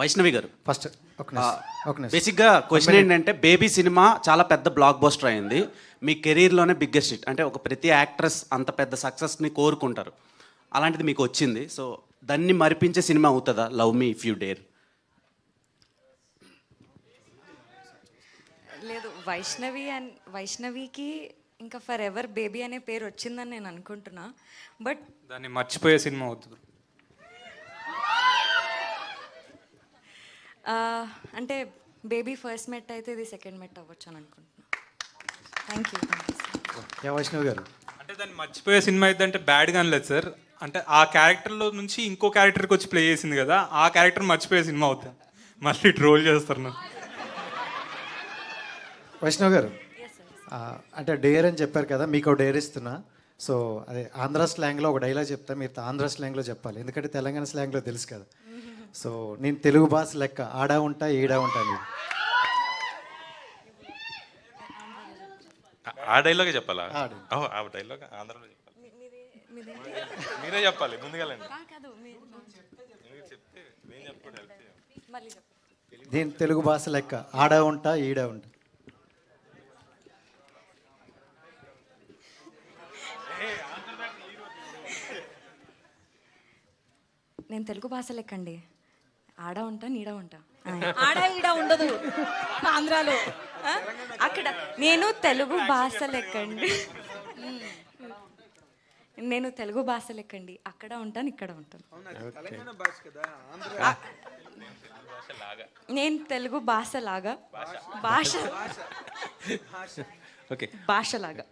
వైష్ణవి గారు ఫస్ట్ బేసిక్గా క్వశ్చన్ ఏంటంటే బేబీ సినిమా చాలా పెద్ద బ్లాక్ బస్టర్ అయింది. మీ కెరీర్లోనే బిగ్గెస్ట్ హిట్. అంటే ఒక ప్రతి యాక్ట్రెస్ అంత పెద్ద సక్సెస్ని కోరుకుంటారు, అలాంటిది మీకు వచ్చింది. సో దాన్ని మరిపించే సినిమా అవుతుందా love me if you dare? లేదు, వైష్ణవికి ఇంకా ఫర్ ఎవర్ బేబీ అనే పేరు వచ్చిందని నేను అనుకుంటున్నా. బట్ దాన్ని మర్చిపోయే సినిమా అవుతుంది. అంటే బేబీ ఫస్ట్ మెట్ అయితే ఇది సెకండ్ మెట్ అవ్వచ్చు అని అనుకుంటున్నా. Thank you. వైష్ణవ్ గారు, అంటే దాన్ని మర్చిపోయే సినిమా అయితే అంటే బ్యాడ్గా అనలేదు సార్. అంటే ఆ క్యారెక్టర్లో నుంచి ఇంకో క్యారెక్టర్కి వచ్చి ప్లే చేసింది కదా, ఆ క్యారెక్టర్ మర్చిపోయే సినిమా అవుతుంది. మళ్ళీ ట్రోల్ చేస్తారు నాకు. వైష్ణవ్ గారు, అంటే డేర్ అని చెప్పారు కదా, మీకు ఒక డేర్ ఇస్తున్నా. సో అదే ఆంధ్ర స్లాంగ్లో ఒక డైలాగ్ చెప్తా, మీరు ఆంధ్ర స్లాంగ్లో చెప్పాలి, ఎందుకంటే తెలంగాణ స్లాంగ్లో తెలుసు కదా. సో నేను తెలుగు భాష లెక్క ఆడా ఉంటా ఈడా ఉంటా. ఆ డైలాగ్ చెప్పాలా? ఆ డైలాగ్ ఆంధ్రలో చెప్పాలి, మీరే చెప్పాలి ముందుగా. దీని తెలుగు భాష లెక్క ఆడా ఉంటా ఈడా ఉంటా. నేను తెలుగు భాష లెక్కండి, ఆడ ఉంటా నీడ ఉంటా. ఆడ ఈడ ఉండదు ఆంధ్రాలో. అక్కడ నేను తెలుగు భాష లెక్కండి, నేను తెలుగు భాష లెక్కండి, అక్కడ ఉంటాను ఇక్కడ ఉంటాను. నేను తెలుగు భాష లాగా భాషలాగా